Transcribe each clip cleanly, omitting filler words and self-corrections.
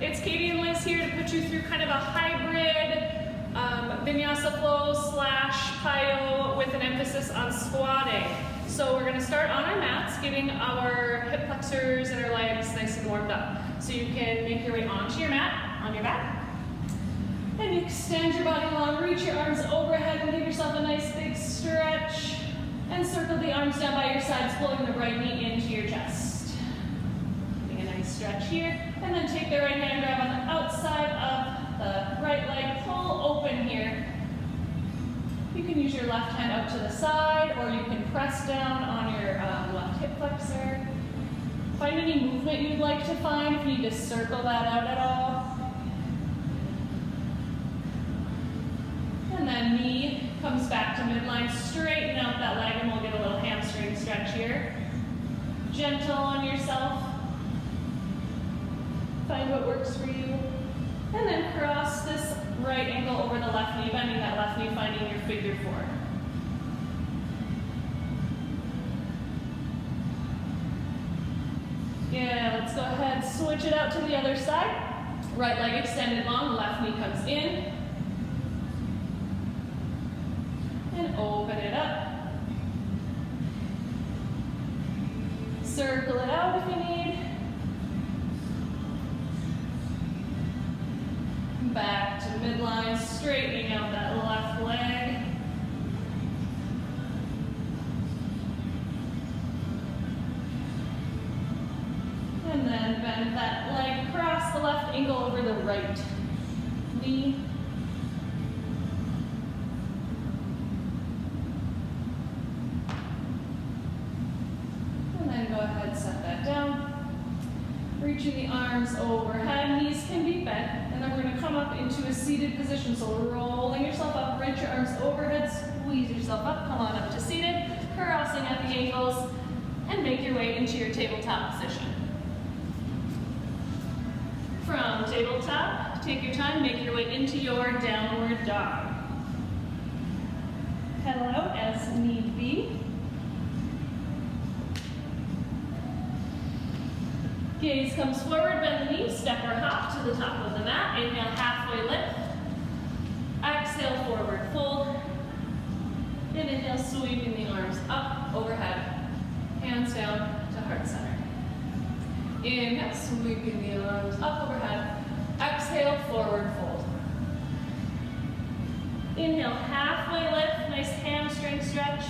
It's Katie and Liz here to put you through kind of a hybrid vinyasa flow slash plyo with an emphasis on squatting. So we're going to start on our mats, getting our hip flexors and our legs nice and warmed up. So you can make your way onto your mat, on your back. And you extend your body long, reach your arms overhead and give yourself a nice big stretch. And circle the arms down by your sides, pulling the right knee into your chest. Getting a nice stretch here. And then take the right hand, grab on the outside of the right leg, pull open here. You can use your left hand out to the side, or you can press down on your left hip flexor. Find any movement you'd like to find, if you need to circle that out at all. And then knee comes back to midline, straighten out that leg, and we'll get a little hamstring stretch here. Gentle on yourself. Find what works for you. And then cross this right ankle over the left knee, bending that left knee, finding your figure four. Yeah, let's go ahead, switch it out to the other side. Right leg extended long, left knee comes in. And open it up. Circle it out if you need. Back to midline, straightening out that left leg. And then bend that leg across the left ankle over the right knee. And then go ahead, set that down. Reaching the arms overhead, knees can be bent. And then we're going to come up into a seated position. So rolling yourself up, reach your arms overhead, squeeze yourself up, come on up to seated, crossing at the ankles, and make your way into your tabletop position. From tabletop, take your time, make your way into your downward dog. Pedal out as need be. Gaze comes forward, bend the knees, step or hop to the top of the mat. Inhale, halfway lift. Exhale, forward fold. And inhale, sweeping the arms up, overhead. Hands down to heart center. Inhale, sweeping the arms up, overhead. Exhale, forward fold. Inhale, halfway lift, nice hamstring stretch.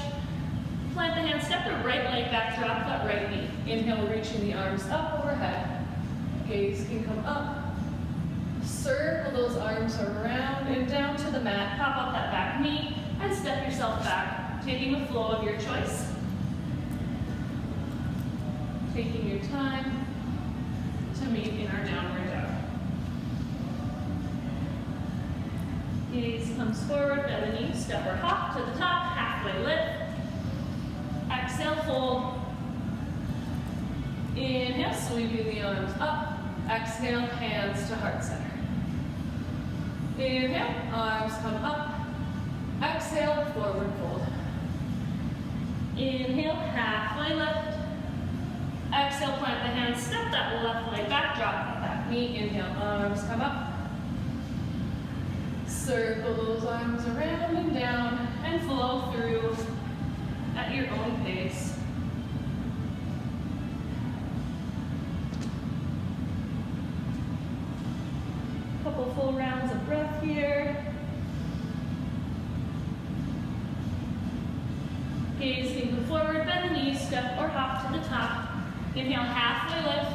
Plant the hands, step the right leg back, drop that right knee. Inhale, reaching the arms up overhead. Gaze can come up. Circle those arms around and down to the mat. Pop up that back knee and step yourself back, taking the flow of your choice. Taking your time to meet in our downward dog. Gaze comes forward, bend the knee, step or hop to the top, halfway lift. Exhale, fold. Inhale, sweeping the arms up. Exhale, hands to heart center. Inhale, arms come up. Exhale, forward fold. Inhale, halfway lift. Exhale, plant the hands, step that left leg back, drop that back knee. Inhale, arms come up. Circle those arms around and down and flow through at your own pace. Couple full rounds of breath here. Gaze can go forward, bend the knees, step or hop to the top. Inhale, halfway lift.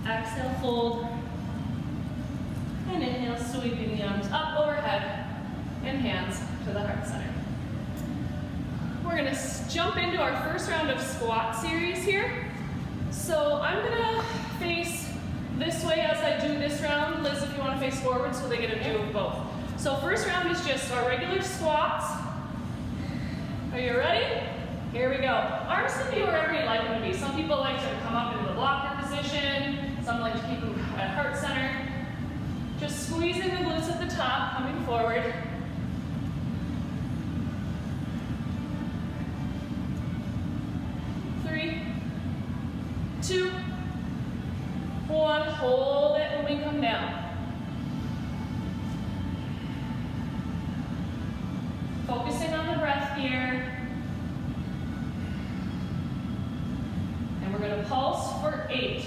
Exhale, fold. And inhale, sweeping the arms up overhead and hands to the heart center. We're going to jump into our first round of squat series here. So I'm going to face this way as I do this round. Liz, if you want to face forward so they get a view of both. So first round is just our regular squats. Are you ready? Here we go. Arms can be wherever you like them to be. Some people like to come up into the blocker position. Some like to keep them at heart center. Just squeezing the glutes at the top, coming forward. 3, 2, 1, hold it when we come down. Focusing on the breath here. And we're gonna pulse for 8.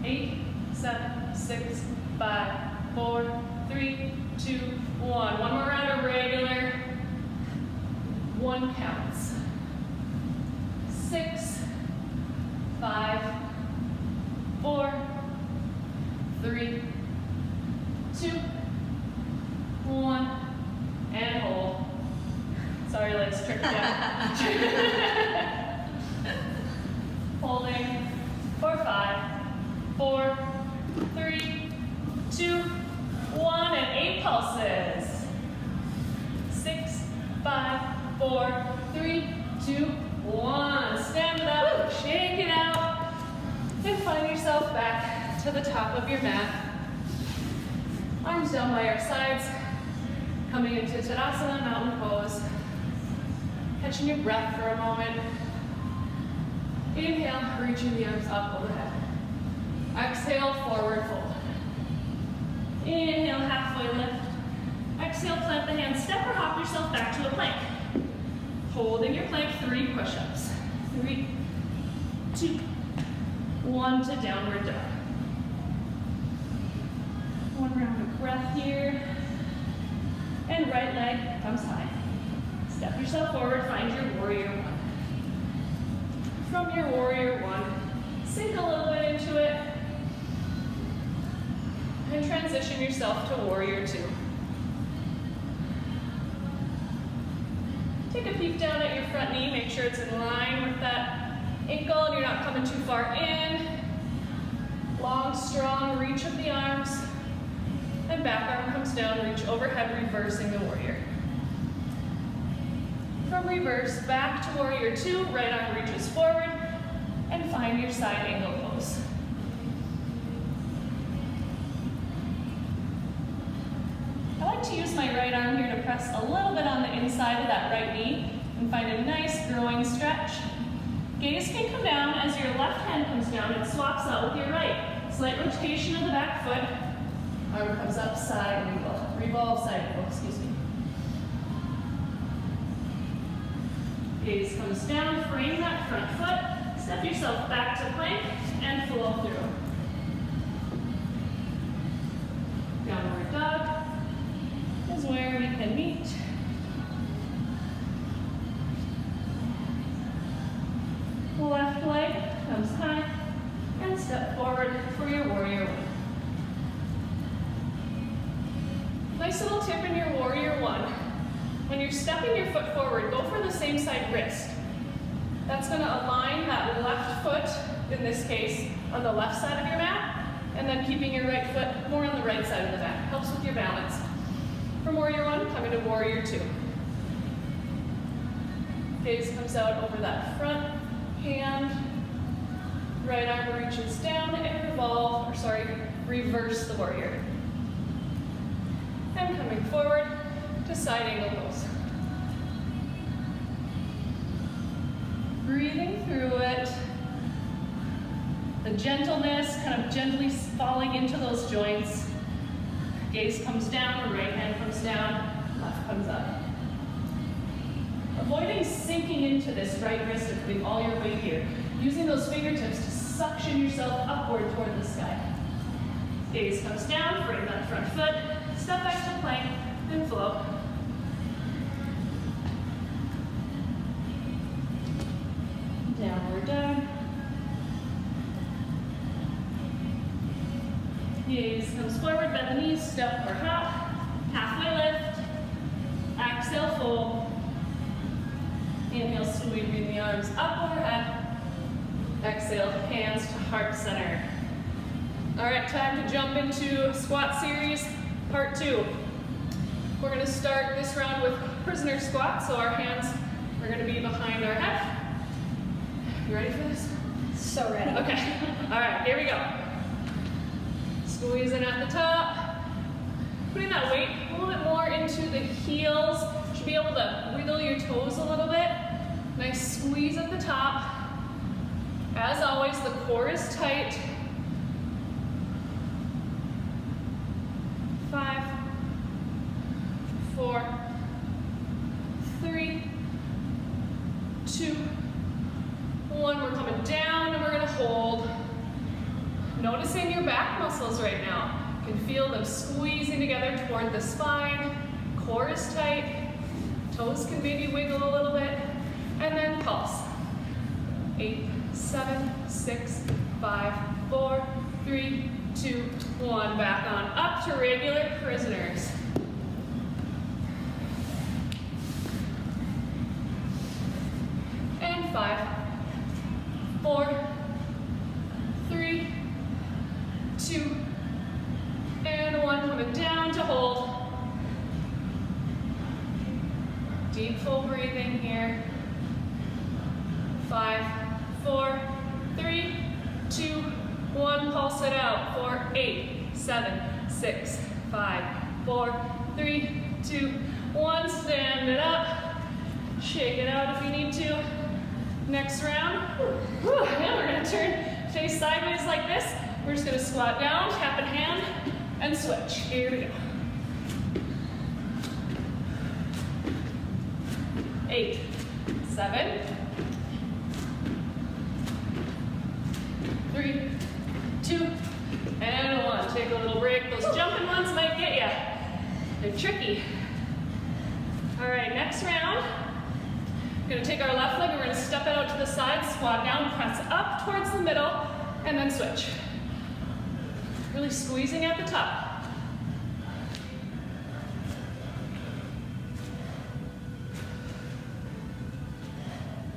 8, 7, 6, 5, 4, 3, 2, 1. One more round of regular. 1 counts. 6, 5, 4, 3, 2, 1, and hold. Sorry, legs tricked out. Holding for 5, 4, 3, 2, 1, and 8 pulses. 6, 5, 4, 3, 2, 1. Stand it up, shake it out, and find yourself back to the top of your mat. Arms down by our sides, coming into Tadasana, mountain pose. Catching your breath for a moment. Inhale, reaching the arms up overhead. Exhale, forward fold. Inhale, halfway lift. Exhale, plant the hands, step or hop yourself back to a plank. Holding your plank, 3 push-ups. 3, 2, 1 to downward dog. 1 round of breath here. And right leg comes high. Step yourself forward, find your warrior 1. From your warrior 1, sink a little bit into it. And transition yourself to warrior 2. Take a peek down at your front knee, make sure it's in line with that ankle and you're not coming too far in. Long, strong reach of the arms. And back arm comes down, reach overhead, reversing the warrior. From reverse, back to warrior 2, right arm reaches forward, and find your side angle pose. I like to use my right arm here to press a little bit on the inside of that right knee and find a nice growing stretch. Gaze can come down as your left hand comes down and swaps out with your right. Slight rotation of the back foot. Arm comes up, side angle. Revolve side angle, excuse me. Gaze comes down, frame that front foot. Step yourself back to plank and flow through. Downward dog is where we can meet. Left leg comes high and step forward for your warrior 1. Nice little tip in your warrior 1. When you're stepping your foot forward, go for the same side wrist. That's going to align that left foot, in this case, on the left side of your mat, and then keeping your right foot more on the right side of the mat. Helps with your balance. From warrior 1, coming to warrior 2. Gaze comes out over that front hand. Right arm reaches down and reverse the warrior. And coming forward to side angle pose. Breathing through it. The gentleness, kind of gently falling into those joints. Gaze comes down, right hand comes down, left comes up. Avoiding sinking into this right wrist and putting all your weight here. Using those fingertips to suction yourself upward toward the sky. Gaze comes down, frame that front foot, step back to plank, and flow. Downward dog. Gaze comes forward, bend the knees, step or hop. Halfway lift. Exhale, fold. Inhale, sweeping the arms up overhead. Exhale, hands to heart center. All right, time to jump into squat series part 2. We're going to start this round with prisoner squat, so our hands are going to be behind our head. You ready for this? So ready. Okay. All right, here we go. Squeezing at the top. Putting that weight a little bit more into the heels. You should be able to wiggle your toes a little bit. Nice squeeze at the top. As always, the core is tight. noticing your back muscles right now. You can feel them squeezing together toward the spine. Core is tight. Toes can maybe wiggle a little bit. And then pulse. 8, 7, 6, 5, 4, 3, 2, 1. Back on up to regular prisoners. And 5, 4, 3, 2, and 1. Coming down to hold. Deep full breathing here. 5, 4, 3, 2, 1. Pulse it out for 8, 7, 6, 5, 4, 3, 2, 1. Stand it up. Shake it out if you need to. Next round. Whew. And we're going to turn face sideways like this. We're just going to squat down, tap in hand, and switch. Here we go. 8, 7, 3, 2, and 1. Take a little break. Those jumping ones might get you. They're tricky. All right, next round. We're going to take our left leg and we're going to step it out to the side, squat down, press up towards the middle, and then switch. Really squeezing at the top.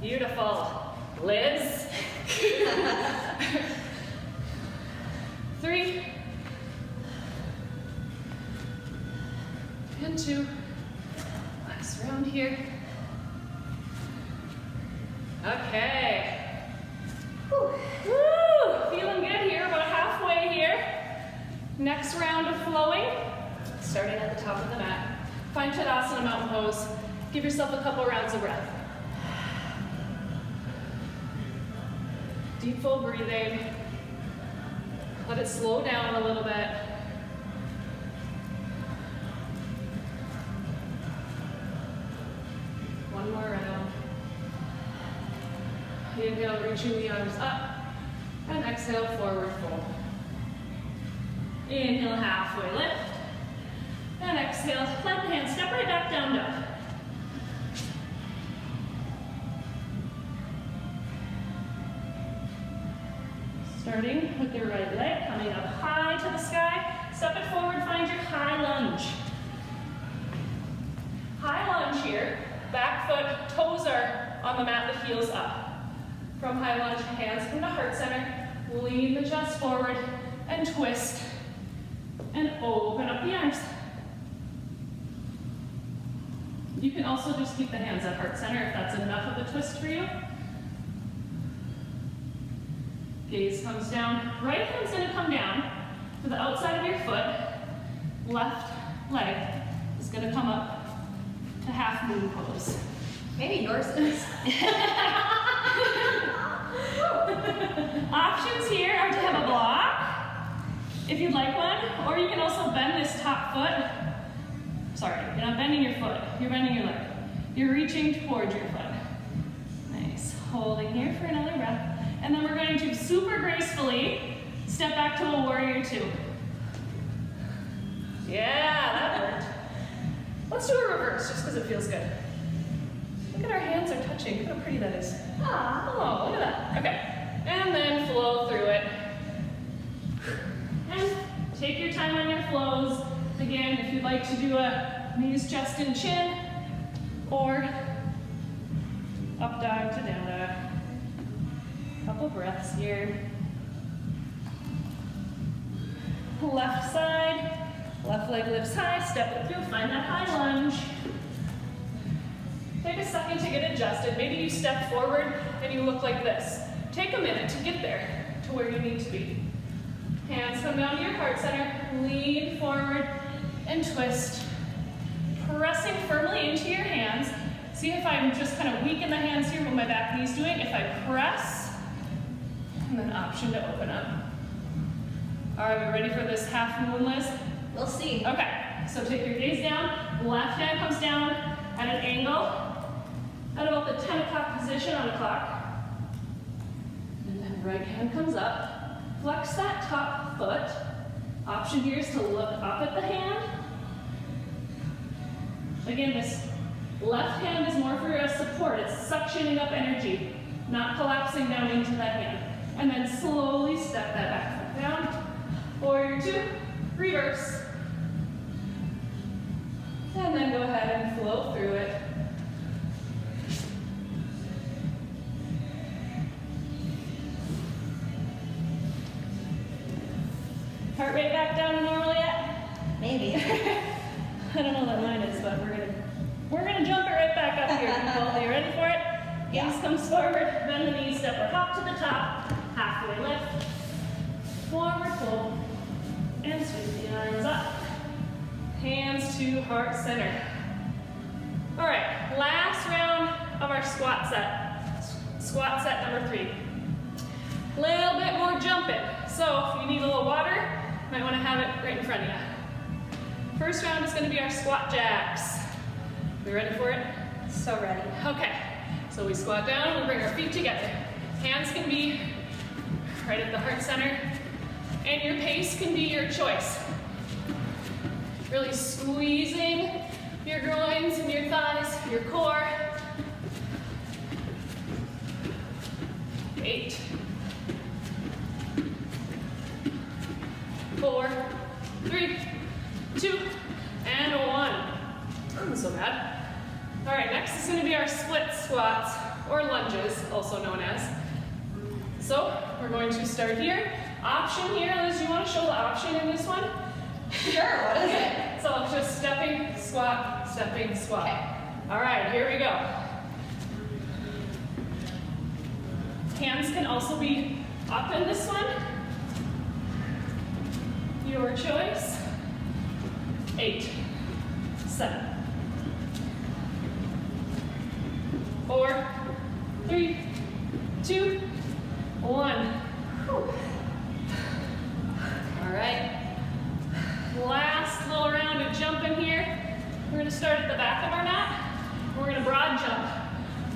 Beautiful. Liz. 3, and 2. Last round here. Okay. Woo. Feeling good here, about halfway here. Next round of flowing, starting at the top of the mat. Find Tadasana mountain pose. Give yourself a couple rounds of breath. Deep full breathing. Let it slow down a little bit. One more round. Inhale, reaching the arms up. And exhale, forward fold. Inhale, halfway lift. And exhale, let the hands step right back down dog. Starting with your right leg, coming up high to the sky. Step it forward, find your high lunge. High lunge here. Back foot, toes are on the mat, the heels up. From high lunge, hands come to heart center. Lean the chest forward and twist. And open up the arms. You can also just keep the hands at heart center if that's enough of a twist for you. Gaze comes down. Right hand's going to come down to the outside of your foot. Left leg is going to come up to half moon pose. Maybe yours is. Options here are to have a block, if you'd like one, or you can also bend this top foot. Sorry, you're not bending your foot, you're bending your leg. You're reaching towards your foot. Nice. Holding here for another breath. And then we're going to super gracefully step back to a warrior two. Yeah, that worked. Let's do a reverse just because it feels good. Look at our hands are touching. Look how pretty that is. Oh, look at that. Okay. And then flow through it. And take your time on your flows. Again, if you'd like to do a knees, chest, and chin, or up dog to down dog. Couple breaths here. Left side, left leg lifts high, step it through, find that high lunge. Take a second to get adjusted. Maybe you step forward and you look like this. Take a minute to get there to where you need to be. Hands come down to your heart center, lean forward and twist. Pressing firmly into your hands. See if I'm just kind of weak in the hands here, what my back knee's doing. If I press, and then option to open up. All right, we ready for this half moon, Liz? We'll see. Okay, so take your gaze down. Left hand comes down at an angle at about the 10 o'clock position on the clock. And then right hand comes up. Flex that top foot. Option here is to look up at the hand. Again, this left hand is more for a support. It's suctioning up energy, not collapsing down into that hand. And then slowly step that back foot down. Warrior two, reverse. And then go ahead and flow through it. Heart rate back down to normal yet? Maybe. I don't know that mine is, but we're gonna jump it right back up here, people. Are you ready for it? Yeah. Knees comes forward, bend the knees, step or hop to the top, halfway lift, forward fold, and sweep the arms up. Hands to heart center. All right, last round of our squat set. Squat set number 3. Little bit more jumping. So if you need a little water, you might want to have it right in front of you. First round is going to be our squat jacks. We ready for it? So ready. Okay, so we squat down, we bring our feet together. Hands can be right at the heart center, and your pace can be your choice. Really squeezing your groins and your thighs, your core. 8, 4, 3, 2, and 1. Not so bad. All right, next is going to be our split squats, or lunges, also known as. So we're going to start here. Option here, Liz, do you want to show the option in this one? Sure, what is it? So it's just stepping, squat, stepping, squat. Okay. All right, here we go. Hands can also be up in this one. Your choice. 8, 7, 4, 3, 2, 1. Whew. All right. Last little round of jumping here. We're going to start at the back of our mat. We're going to broad jump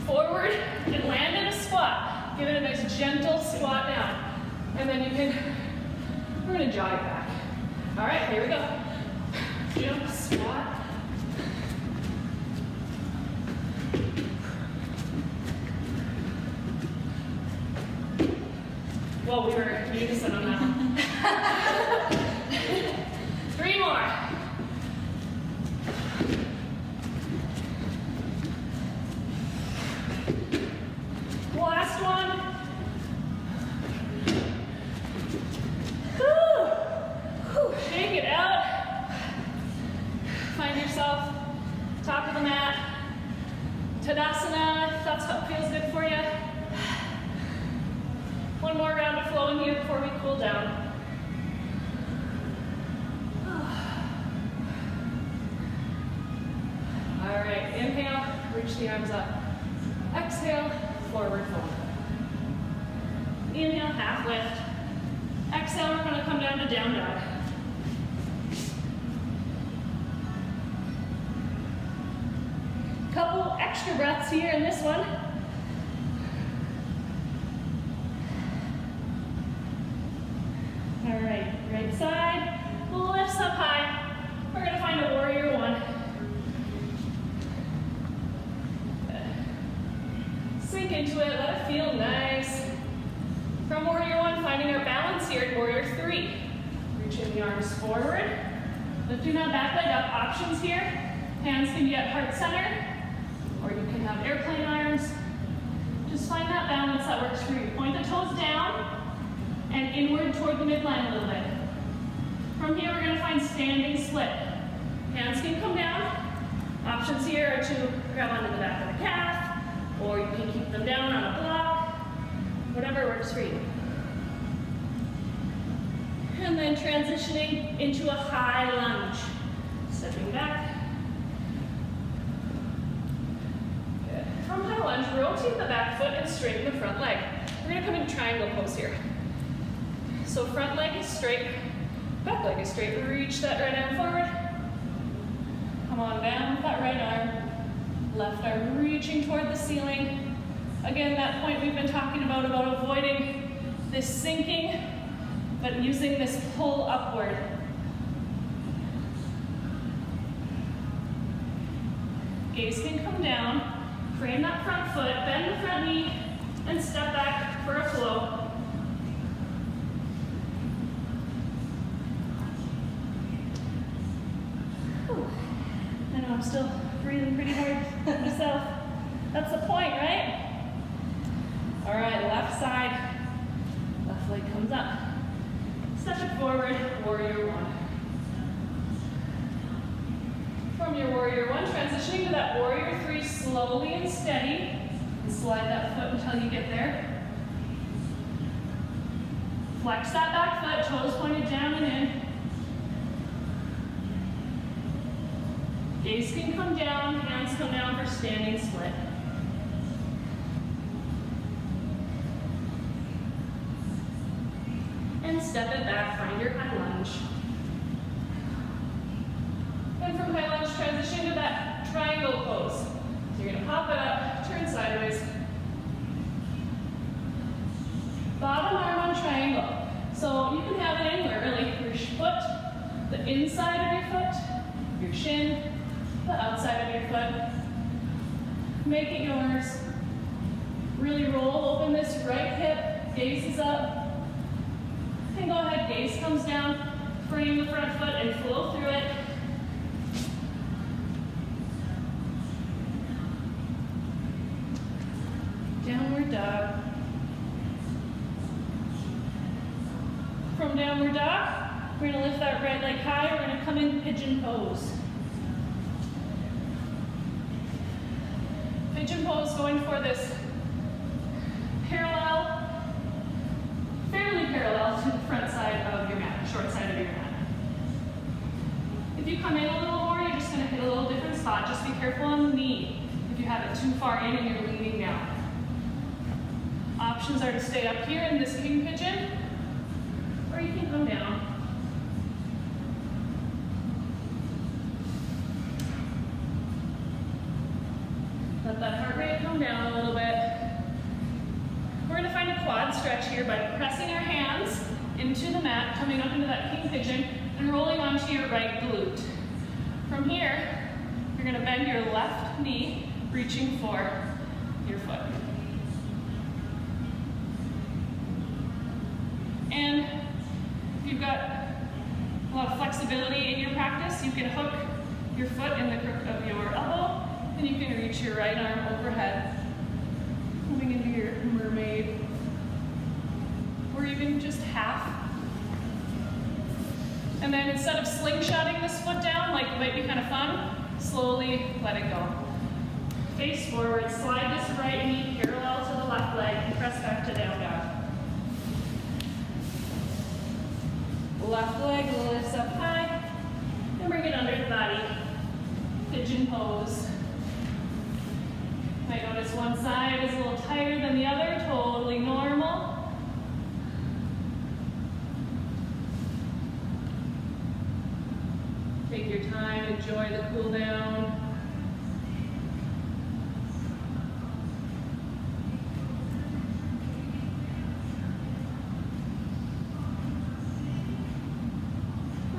forward and land in a squat. Give it a nice gentle squat down. And then we're going to jog back. All right, here we go. Jump, squat. Whoa, we were in unison on that one. 3 more. Last one. Whew. Whew. Shake it out. Find yourself top of the mat. Tadasana, if that's what feels good for you. One more round of flowing here before we cool down. All right, inhale, reach the arms up. Exhale, forward fold. Inhale, half lift. Exhale, we're gonna come down to down dog. Couple extra breaths here in this one. All right, right side, lifts up high. We're gonna find a warrior one. Sink into it, let it feel nice. From warrior one, finding our balance here in warrior 3. Reaching the arms forward. Lifting that back leg up, options here. Hands can be at heart center, or you can have airplane arms. Just find that balance that works for you. Point the toes down and inward toward the midline a little bit. From here, we're gonna find standing split. Hands can come down. Options here are to grab onto the back of the calf, or you can keep them down on a block, whatever works for you. And then transitioning into a high lunge. Stepping back. Good. From high lunge, rotate the back foot and straighten the front leg. We're gonna come in triangle pose here. So front leg is straight, back leg is straight. Reach that right arm forward. Come on down with that right arm. Left arm reaching toward the ceiling. Again, that point we've been talking about avoiding this sinking but using this pull upward. Gaze can come down, frame that front foot, bend the front knee, and step back for a flow. Whew. I know I'm still breathing pretty hard myself. That's the point, right? All right, left side. Left leg comes up. Step it forward, warrior one. From your warrior one, transitioning to that warrior three slowly and steady. And slide that foot until you get there. Flex that back foot, toes pointed down and in. Gaze can come down, hands come down for standing split. And step it back, find your high lunge. And from high lunge, transition to that triangle pose. So you're gonna pop it up, turn sideways. Bottom arm on triangle. So you can have it anywhere, really. Your foot, the inside of your foot, your shin, the outside of your foot. Make it yours. Really roll open this right hip, gaze is up. And go ahead, gaze comes down, frame the front foot and flow through it. Downward dog. From downward dog, we're gonna lift that right leg high, we're gonna come in pigeon pose. Pigeon pose, going for this fairly parallel to the front side of your mat, short side of your mat. If you come in a little more, you're just gonna hit a little different spot. Just be careful on the knee if you have it too far in and you're leaning down. Options are to stay up here in this king pigeon, or you can come down. Let that heart rate come down a little bit. We're going to find a quad stretch here by pressing our hands into the mat, coming up into that king pigeon, and rolling onto your right glute. From here, you're going to bend your left knee, reaching for your foot. And if you've got a lot of flexibility in your practice, you can hook your foot in the crook of your elbow, and you can reach your right arm overhead, moving into your mermaid, or even just half. And then instead of slingshotting this foot down, like it might be kind of fun, slowly let it go. Face forward, slide this right knee parallel to the left leg, and press back to down dog. Left leg lifts up high, and bring it under the body. Pigeon pose. Might notice one side is a little tighter than the other, totally normal. Take your time, enjoy the cool down.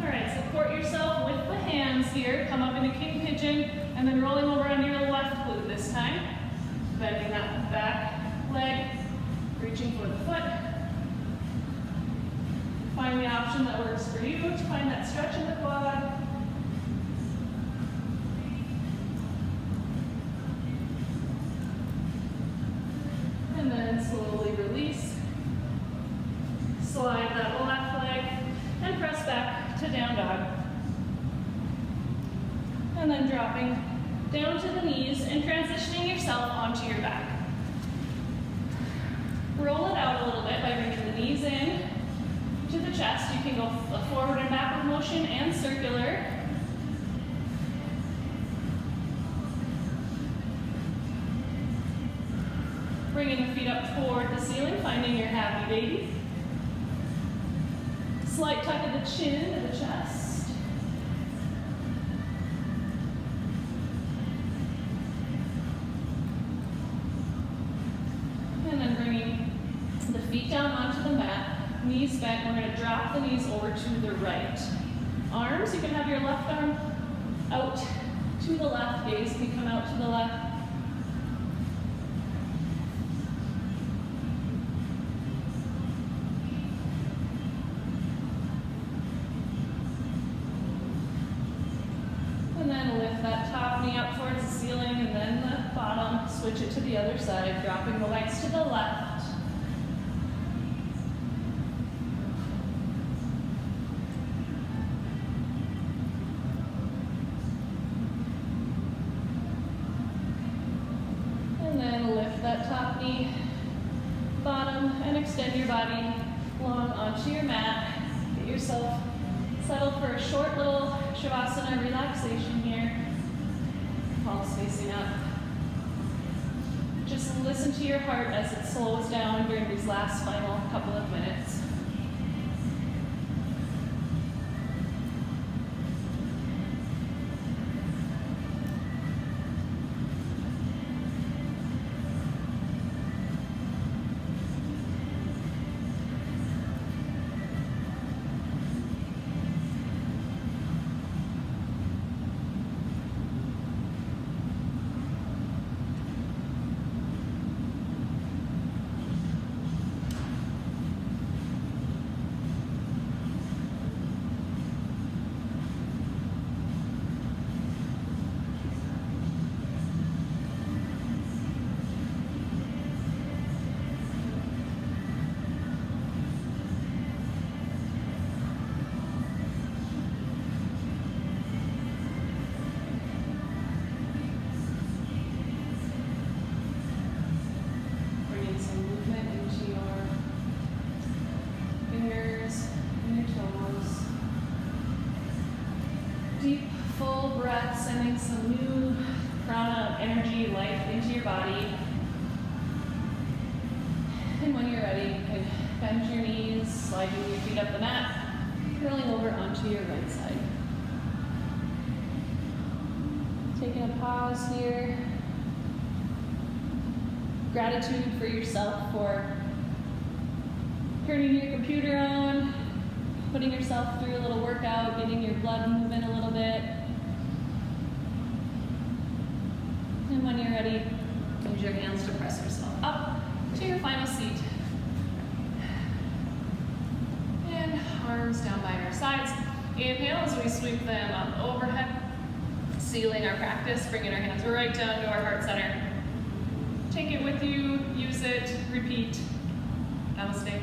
All right, support yourself with the hands here. Come up into king pigeon, and then rolling over onto your left glute this time. Bending that back leg, reaching for the foot. Find the option that works for you to find that stretch in the quad. And then slowly release. Slide that left leg and press back to down dog. And then dropping down to the knees and transitioning yourself onto your back. Roll it out a little bit by bringing the knees in to the chest. You can go forward and backward motion and circular. Bringing the feet up toward the ceiling, finding your happy baby. Slight tuck of the chin to the chest. And then bringing the feet down onto the mat, knees bent. We're gonna drop the knees over to the right. Arms, you can have your left arm out to the left, gaze can come out to the left. And then lift that top knee up towards the ceiling and then the bottom, switch it to the other side, dropping the legs to the left. And then lift that top knee, bottom, and extend your body long onto your mat. Get yourself settled for a short little shavasana relaxation here. Palms facing up. Just listen to your heart as it slows down during these last final couple of minutes. Deep, full breath, sending some new prana energy, life into your body. And when you're ready, you can bend your knees, sliding your feet up the mat, curling over onto your right side. Taking a pause here. Gratitude for yourself for turning your computer on, putting yourself through a little workout, getting your blood moving a little bit. And when you're ready, use your hands to press yourself up to your final seat. And arms down by our sides. Inhale as we sweep them up overhead, sealing our practice, bringing our hands right down to our heart center. Take it with you, use it, repeat. Namaste.